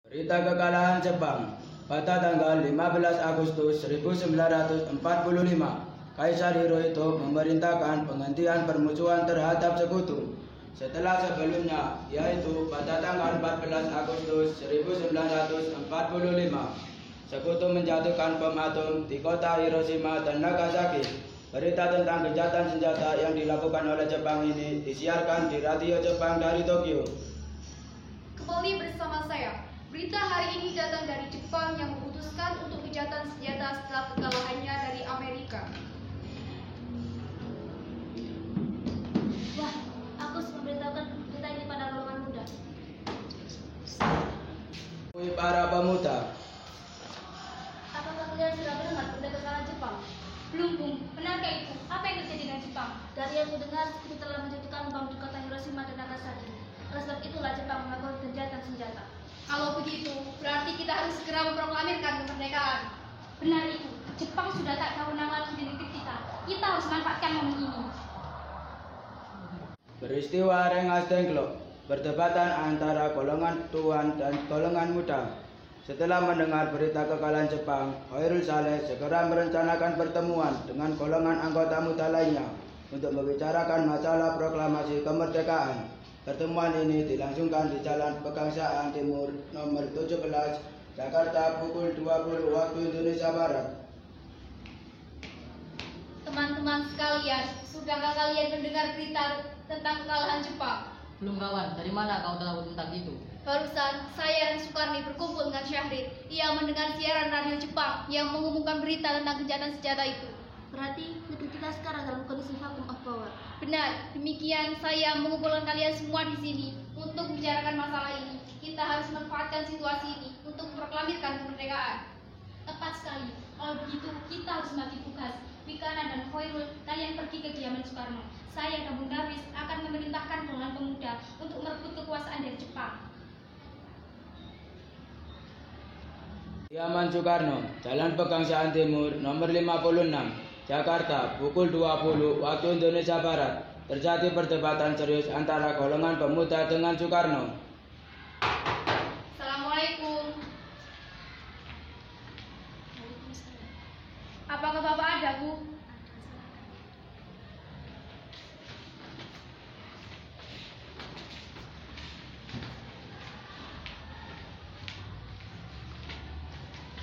Berita kekalahan Jepang pada tanggal 15 Agustus 1945, Kaisar Hirohito memerintahkan penghentian permusuhan terhadap sekutu. Setelah sebelumnya, yaitu pada tanggal 14 Agustus 1945, sekutu menjatuhkan bom atom di kota Hiroshima dan Nagasaki. Berita tentang gencatan senjata yang dilakukan oleh Jepang ini disiarkan di radio Jepang dari Tokyo. Kembali bersama saya. Berita hari ini datang dari Jepang yang memutuskan untuk gencatan senjata setelah kekalahannya dari Amerika. Wah, aku harus memberitahukan berita ini pada golongan muda. Para pemuda, Apakah kalian sudah mendengar berita kekalahan Jepang? Belum, Bung. Benarkah itu? Apa yang terjadi dengan Jepang? Dari yang kudengar, itu telah menjatuhkan bom di kota Hiroshima dan Nagasaki. Oleh sebab itulah Jepang melakukan gencatan senjata. Kalau begitu, berarti kita harus segera memproklamirkan kemerdekaan. Benar itu. Jepang sudah tak ada wewenang lagi di negeri kita. Kita harus manfaatkan momen ini. peristiwa Rengas Dengklok, perdebatan antara golongan tuan dan golongan muda. Setelah mendengar berita kekalahan Jepang, Hoirul Saleh segera merencanakan pertemuan dengan golongan anggota muda lainnya untuk membicarakan masalah proklamasi kemerdekaan. Pertemuan ini dilangsungkan di Jalan Pegangsaan Timur nomor 17, Jakarta pukul 20 waktu Indonesia Barat. Teman-teman sekalian, sudahkah kalian mendengar berita tentang kekalahan Jepang? Belum kawan, dari mana kau tahu tentang itu? Barusan, saya dan Sukarni berkumpul dengan Syahrir. Ia mendengar siaran radio Jepang yang mengumumkan berita tentang gencatan senjata itu. Berarti negeri kita sekarang dalam kondisi vacuum of power. Benar, demikian saya mengumpulkan kalian semua di sini untuk membicarakan masalah ini. Kita harus manfaatkan situasi ini untuk memproklamirkan kemerdekaan. Tepat sekali. Kalau begitu, kita harus bagi tugas. Wikana dan Hoirul, kalian pergi ke kediaman Soekarno. Saya dan Bung Darwis akan memerintahkan golongan pemuda untuk merebut kekuasaan dari Jepang. Kediaman Soekarno, Jalan Pegangsaan Timur nomor 56, Jakarta pukul 20 waktu Indonesia Barat. Terjadi perdebatan serius antara golongan pemuda dengan Soekarno. Assalamualaikum. Apakah Bapak ada, Bu?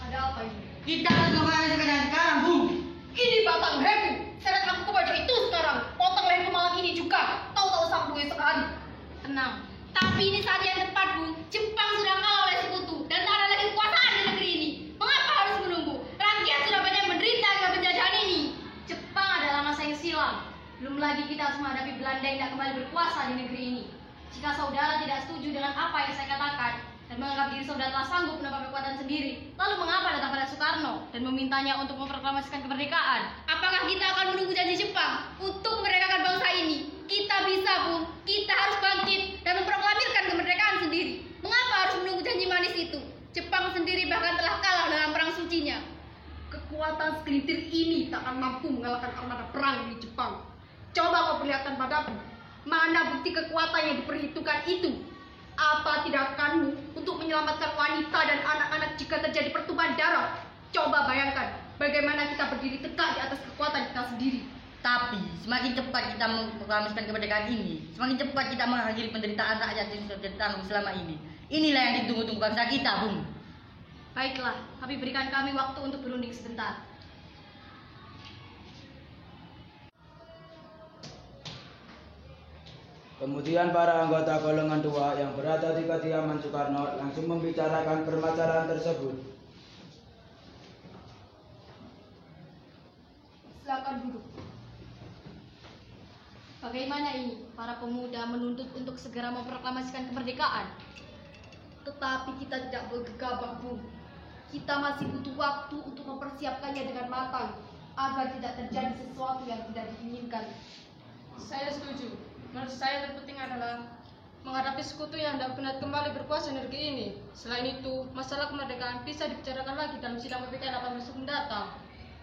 Ada apa ini? Kita harus melakukan sekarang, Bung. Ini batang leherku. Seret aku ke baju itu sekarang. Potong leherku malam ini juga. Tahu-tahu sambungnya sekali. Tenang. Tapi ini saat yang tepat, Bu. Jepang sudah kalah oleh sekutu dan tak ada lagi kekuasaan di negeri ini. Mengapa harus menunggu? Rakyat sudah banyak menderita karena penjajahan ini. Jepang adalah masa yang silam. Belum lagi kita harus menghadapi Belanda yang tak kembali berkuasa di negeri ini. Jika saudara tidak setuju dengan apa yang saya katakan dan menganggap diri saudara telah sanggup menambah kekuatan sendiri, lalu mengapa datang pada Soekarno dan memintanya untuk memproklamasikan kemerdekaan? Apakah kita akan menunggu janji Jepang untuk memerdekakan bangsa ini? Kita bisa, Bung. Kita harus bangkit dan memproklamirkan kemerdekaan sendiri. Mengapa harus menunggu janji manis itu? Jepang sendiri bahkan telah kalah dalam perang sucinya. Kekuatan segelintir ini tak akan mampu mengalahkan armada perang di Jepang. Coba kau perlihatkan padaku, mana bukti kekuatan yang diperhitungkan itu? Apa tindakanmu untuk menyelamatkan wanita dan anak-anak jika terjadi pertumpahan darah? Coba bayangkan bagaimana kita berdiri tegak di atas kekuatan kita sendiri. Tapi semakin cepat kita memproklamasikan kemerdekaan ini, semakin cepat kita mengakhiri penderitaan rakyat yang sudah ditanggung selama ini. Inilah yang ditunggu-tunggu bangsa kita, Bung. Baiklah, tapi berikan kami waktu untuk berunding sebentar. Kemudian para anggota golongan tua yang berada di kediaman Soekarno langsung membicarakan permasalahan tersebut. Silakan duduk. Bagaimana ini? Para pemuda menuntut untuk segera memproklamasikan kemerdekaan. Tetapi kita tidak bergegabah, Bu. Kita masih butuh waktu untuk mempersiapkannya dengan matang agar tidak terjadi sesuatu yang tidak diinginkan. Saya setuju. Menurut saya terpenting adalah menghadapi sekutu yang tidak benar kembali berkuasa di negeri ini. Selain itu, masalah kemerdekaan bisa dibicarakan lagi dalam sidang PPK 18 mendatang.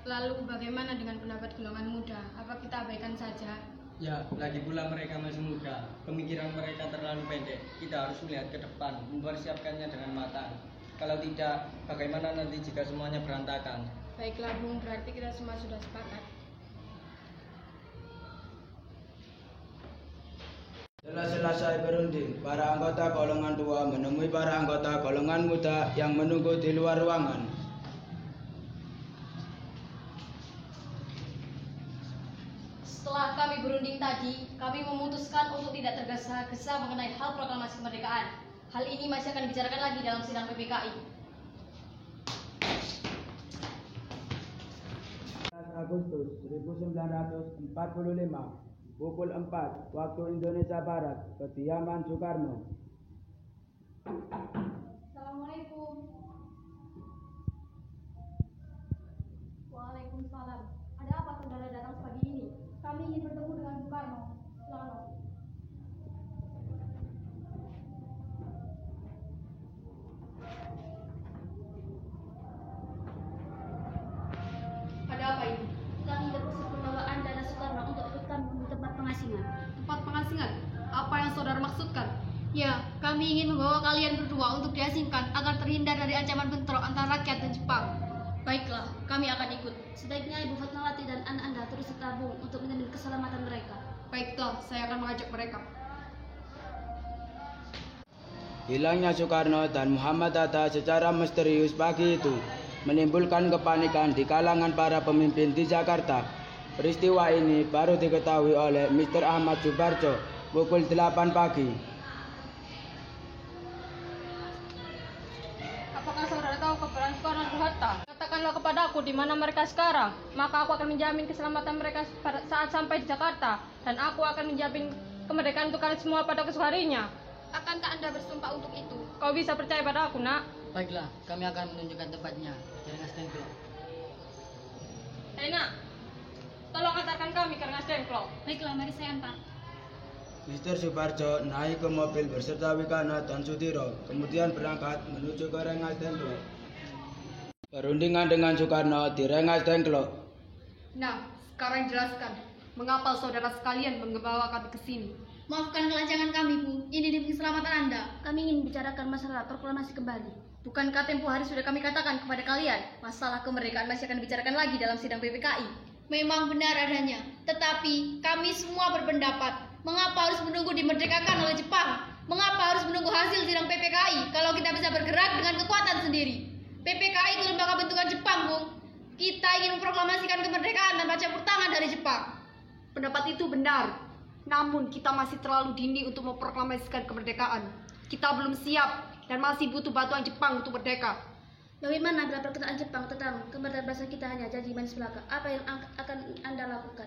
Lalu bagaimana dengan pendapat golongan muda? Apa kita abaikan saja? Ya, lagi pula mereka masih muda. Pemikiran mereka terlalu pendek. Kita harus melihat ke depan, mempersiapkannya dengan matang. Kalau tidak, bagaimana nanti jika semuanya berantakan? Baiklah Bung, berarti kita semua sudah sepakat. Setelah selesai berunding, para anggota golongan tua menemui para anggota golongan muda yang menunggu di luar ruangan. Setelah kami berunding tadi, kami memutuskan untuk tidak tergesa-gesa mengenai hal proklamasi kemerdekaan. Hal ini masih akan dibicarakan lagi dalam sidang PPKI. Agustus 1945, pukul 4 waktu Indonesia Barat, kediaman Soekarno. Assalamualaikum. Waalaikumsalam. Ada apa saudara datang pagi ini? Kami ingin bertemu dengan Bung Karno. Selamat. Ada apa ini? Kami berusaha pembawaan dana Soekarno untuk ikut kami di tempat pengasingan. Tempat pengasingan? Apa yang saudara maksudkan? Ya, kami ingin membawa kalian berdua untuk diasingkan agar terhindar dari ancaman bentrok antara rakyat dan Jepang. Baiklah, kami akan ikut. Sebaiknya Ibu Fatmawati dan anak Anda terus bergabung untuk menjamin keselamatan mereka. Baiklah, saya akan mengajak mereka. Hilangnya Soekarno dan Muhammad Hatta secara misterius pagi itu menimbulkan kepanikan di kalangan para pemimpin di Jakarta. Peristiwa ini baru diketahui oleh Mr. Ahmad Subarjo pukul 8 pagi. Apakah saudara tahu keberadaan Soekarno dan Hatta? Katakanlah kepadaku di mana mereka sekarang, maka aku akan menjamin keselamatan mereka saat sampai di Jakarta, dan aku akan menjamin kemerdekaan untuk kalian semua pada kesukaan harinya. Akankah Anda bersumpah untuk itu? Kau bisa percaya pada aku, nak? Baiklah, kami akan menunjukkan tempatnya. Jangan stempel. Hei nak, tolong antarkan kami ke Rengas Dengklok. Baiklah, mari saya antar. Mr. Subarjo naik ke mobil beserta Wikana dan Sudiro, kemudian berangkat menuju ke Rengas Dengklok. Perundingan dengan Soekarno di Rengas Dengklok. Nah, sekarang jelaskan, mengapa saudara sekalian membawa kami ke sini? Maafkan kelancangan kami, Bu. Ini demi keselamatan Anda. Kami ingin bicarakan masalah proklamasi kembali. Bukankah tempo hari sudah kami katakan kepada kalian, masalah kemerdekaan masih akan dibicarakan lagi dalam sidang PPKI? Memang benar adanya, tetapi kami semua berpendapat, mengapa harus menunggu dimerdekakan oleh Jepang? Mengapa harus menunggu hasil sidang PPKI kalau kita bisa bergerak dengan kekuatan sendiri? PPKI itu lembaga bentukan Jepang, Bung. Kita ingin memproklamasikan kemerdekaan tanpa campur tangan dari Jepang. Pendapat itu benar, namun kita masih terlalu dini untuk memproklamasikan kemerdekaan. Kita belum siap dan masih butuh bantuan Jepang untuk merdeka. Bagaimana bila perkataan Jepang tentang kemerdekaan bangsa kita hanya janji manis belaka? Apa yang akan Anda lakukan?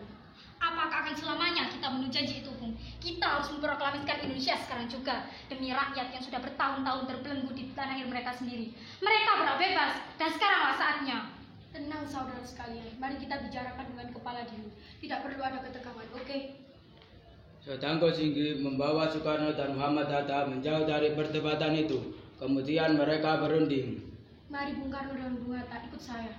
Apakah akan selamanya kita menunggu janji itu, Bung? Kita harus memproklamasikan Indonesia sekarang juga demi rakyat yang sudah bertahun-tahun terbelenggu di tanah air mereka sendiri. Mereka berhak bebas dan sekaranglah saatnya. Tenang saudara sekalian, mari kita bicarakan dengan kepala dingin. Tidak perlu ada ketegangan, oke? Sedangko Singgi membawa Soekarno dan Muhammad Hatta menjauh dari perdebatan itu. Kemudian mereka berunding. Mari Bung Karno dan Bung Hatta ikut saya.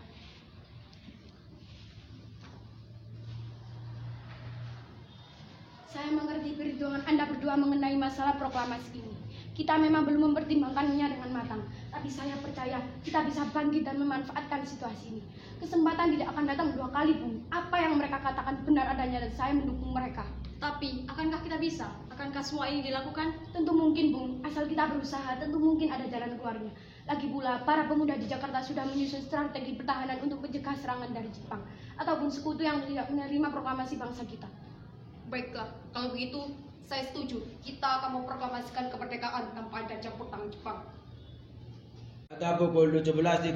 Saya mengerti perhitungan Anda berdua mengenai masalah proklamasi ini. Kita memang belum mempertimbangkannya dengan matang, tapi saya percaya kita bisa bangkit dan memanfaatkan situasi ini. Kesempatan tidak akan datang dua kali, Bung. Apa yang mereka katakan benar adanya dan saya mendukung mereka. Tapi, akankah kita bisa? Akankah semua ini dilakukan? Tentu mungkin, Bung. Asal kita berusaha, tentu mungkin ada jalan keluarnya. Lagi pula, para pemuda di Jakarta sudah menyusun strategi pertahanan untuk mencegah serangan dari Jepang ataupun sekutu yang tidak menerima proklamasi bangsa kita. Baiklah, kalau begitu saya setuju. Kita akan memproklamasikan kemerdekaan tanpa ada campur tangan Jepang. Pada pukul 17.30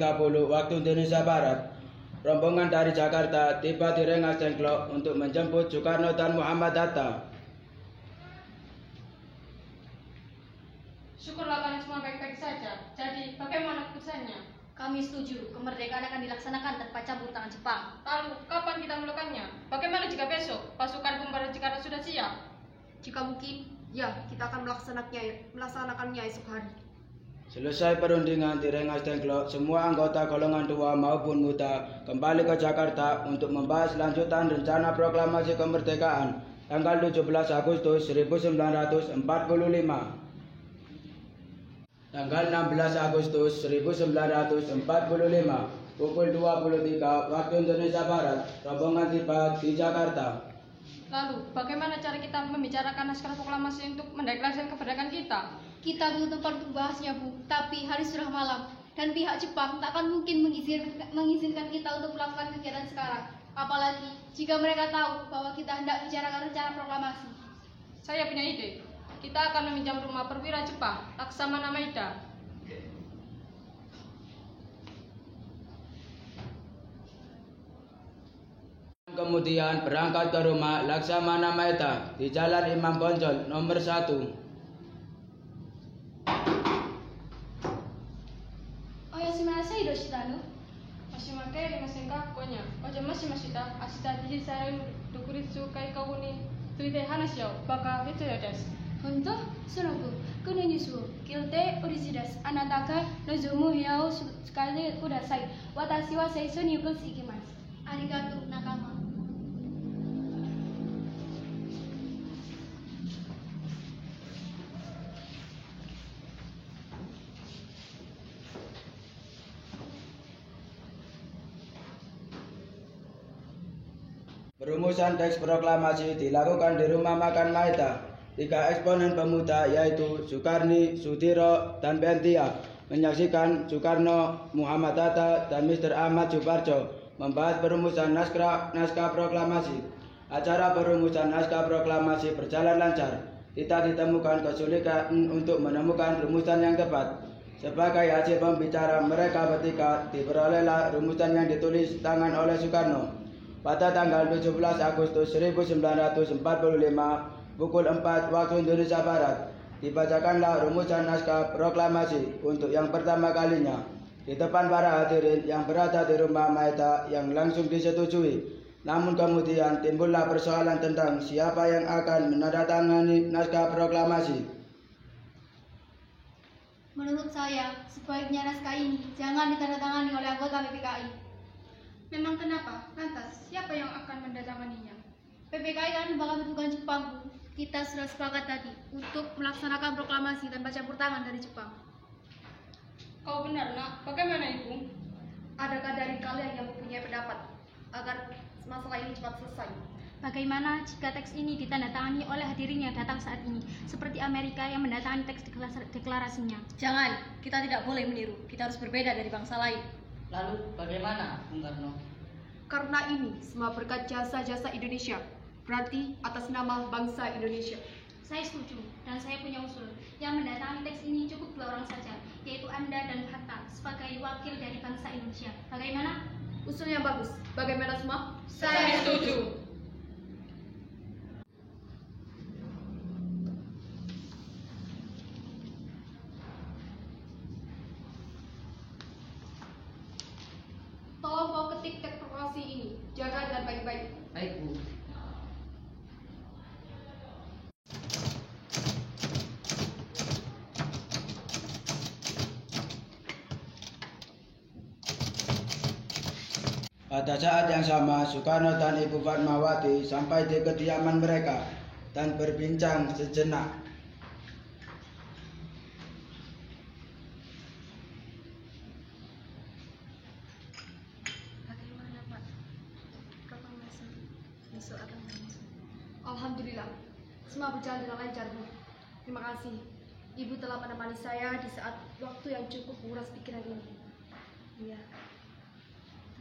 waktu Indonesia Barat, rombongan dari Jakarta tiba di Rengas Dengklok untuk menjemput Soekarno dan Muhammad Hatta. Syukurlah kalian semua baik-baik saja. Jadi, bagaimana keputusannya? Kami setuju, kemerdekaan akan dilaksanakan tanpa campur tangan Jepang. Lalu, kapan kita melakukannya? Bagaimana jika besok pasukan pembarat Jakarta sudah siap? Jika mungkin, ya kita akan melaksanakannya esok hari. Selesai perundingan di Rengas Dengklok, semua anggota golongan tua maupun muda kembali ke Jakarta untuk membahas lanjutan rencana proklamasi kemerdekaan. tanggal 17 Agustus 1945. Tanggal 16 Agustus 1945 pukul 23 waktu Indonesia Barat, rombongan tiba di Jakarta. Lalu, bagaimana cara kita membicarakan naskah proklamasi untuk mendeklarasikan kemerdekaan kita? Kita butuh tempat untuk bahasnya, Bu. Tapi hari sudah malam dan pihak Jepang tak akan mungkin mengizinkan kita untuk melakukan kegiatan sekarang. Apalagi jika mereka tahu bahwa kita hendak bicarakan rencana proklamasi. Saya punya ide. Kita akan meminjam rumah perwira Jepang, Laksamana Maeda. Kemudian berangkat ke rumah Laksamana Maeda di Jalan Imam Bonjol nomor 1. Oyashimasu Hiroshitanu. Mashimake rimasen ka konya. Ojamashimashita. Ashita 2時さよ独立会合について話をバカ哲也です。本当その分、このニュースを聞いて嬉しいです。あなたが望む部屋を使ってください。私は最初に行きます。ありがとう、仲間。Perumusan teks proklamasi dilakukan di rumah makan Maeda. 3 eksponen pemuda yaitu Soekarni, Sudiro, dan Bentia menyaksikan Soekarno, Muhammad Hatta, dan Mr. Ahmad Suparjo membahas perumusan naskah proklamasi. Acara perumusan naskah proklamasi berjalan lancar. Tidak ditemukan kesulitan untuk menemukan rumusan yang tepat. Sebagai hasil pembicara mereka bertiga, diperolehlah rumusan yang ditulis tangan oleh Soekarno. Pada tanggal 17 Agustus 1945 pukul 4 waktu Indonesia Barat, dibacakanlah rumusan naskah proklamasi untuk yang pertama kalinya di depan para hadirin yang berada di rumah Maeda yang langsung disetujui. Namun kemudian timbullah persoalan tentang siapa yang akan menandatangani naskah proklamasi. Menurut saya, sebaiknya naskah ini jangan ditandatangani oleh anggota PPKI. Memang kenapa? Lantas, siapa yang akan mendatanganinya? PPKI kan bakal menentukan Jepang, Bu. Kita sudah sepakat tadi untuk melaksanakan proklamasi tanpa campur tangan dari Jepang. Kau benar, Nak. Bagaimana, Ibu? Adakah dari kalian yang mempunyai pendapat agar masalah ini cepat selesai? Bagaimana jika teks ini ditandatangani oleh hadirin yang datang saat ini, seperti Amerika yang mendatangani teks deklarasinya? Jangan, kita tidak boleh meniru. Kita harus berbeda dari bangsa lain. Lalu bagaimana, Bung Karno? Karena ini semua berkat jasa-jasa Indonesia, berarti atas nama bangsa Indonesia. Saya setuju, dan saya punya usul. Yang mendatangi teks ini cukup 2 orang saja, yaitu Anda dan Hatta, sebagai wakil dari bangsa Indonesia. Bagaimana? Usul yang bagus. Bagaimana semua? Saya setuju. Tolong kau ketik teks proklamasi ini. Jaga dengan baik-baik. Baik, Bu. Pada saat yang sama, Soekarno dan Ibu Fatmawati sampai di kediaman mereka dan berbincang sejenak. Bagaimana, Pak? Proklamasi besok akan berlangsung. Alhamdulillah, semua berjalan dengan lancar, Bu. Terima kasih. Ibu telah menemani saya di saat waktu yang cukup menguras pikiran ini. Iya.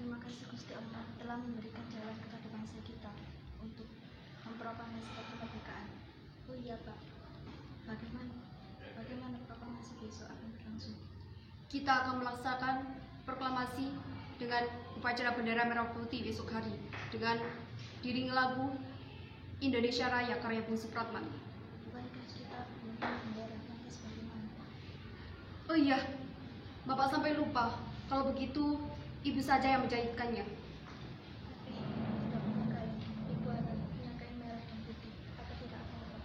Terima kasih Gusti Allah telah memberikan jalan kepada bangsa kita untuk memproklamasikan kemerdekaan. Oh iya, Pak. Bagaimana proklamasi besok akan berlangsung? Kita akan melaksanakan proklamasi dengan upacara bendera merah putih besok hari dengan diiringi lagu Indonesia Raya karya Bung Supratman. Bukankah kita mempunyai bendera lantas bagaimana? Oh iya, Bapak sampai lupa. Kalau begitu, Ibu saja yang menjahitkannya. Tidak memakai. Ibu akan punya kain merah dan putih. Apa tidak apa-apa?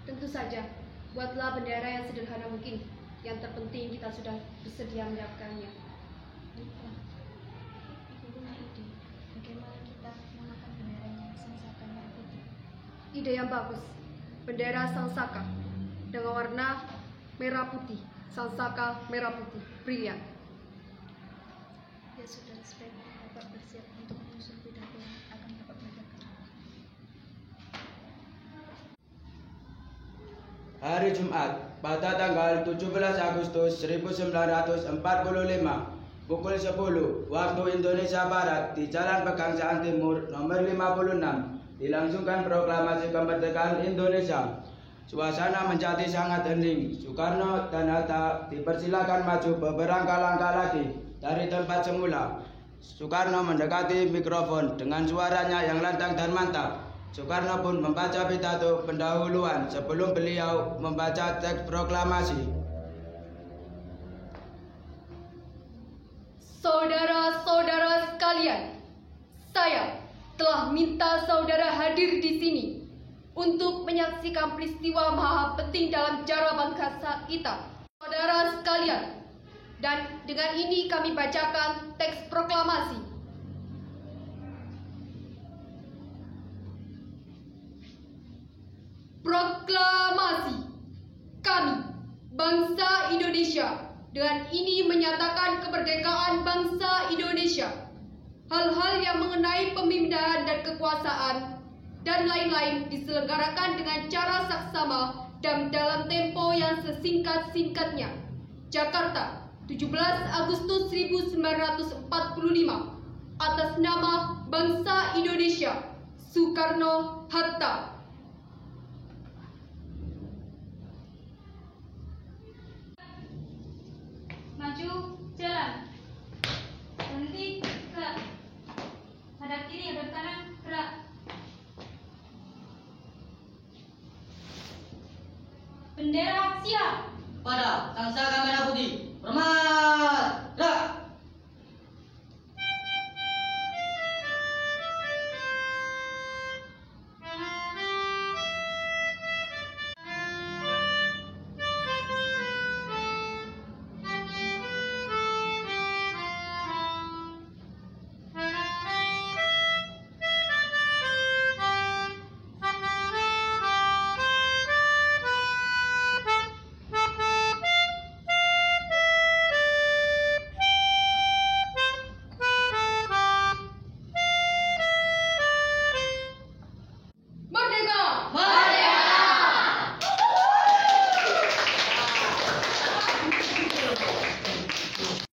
Tentu saja, buatlah bendera yang sederhana mungkin. Yang terpenting kita sudah bersedia menyiapkannya. Baiklah. Ibu punya ide. Bagaimana kita menggunakan bendera yang sama-sama merah putih? Ide yang bagus. Bendera Sang Saka dengan warna merah putih. Sang Saka merah putih. Brilian. Ya sudah, sebaiknya Bapak bersiap untuk menyusun pidato yang akan Bapak bacakan. Hari Jumat, pada tanggal 17 Agustus 1945, pukul 10 waktu Indonesia Barat di Jalan Pegangsaan Timur nomor 56, dilangsungkan proklamasi kemerdekaan Indonesia. Suasana menjadi sangat hening. Soekarno dan Hatta dipersilakan maju beberapa langkah lagi dari tempat semula. Soekarno mendekati mikrofon dengan suaranya yang lantang dan mantap. Soekarno pun membaca pidato pendahuluan sebelum beliau membaca teks proklamasi. Saudara-saudara sekalian, saya telah minta saudara hadir di sini untuk menyaksikan peristiwa maha penting dalam sejarah bangsa kita. Saudara sekalian, dan dengan ini kami bacakan teks proklamasi. Proklamasi. Kami, bangsa Indonesia, dengan ini menyatakan kemerdekaan bangsa Indonesia. Hal-hal yang mengenai pemimpinan dan kekuasaan dan lain-lain diselenggarakan dengan cara saksama dan dalam tempo yang sesingkat-singkatnya. Jakarta, 17 Agustus 1945. Atas nama bangsa Indonesia, Soekarno Hatta. Maju.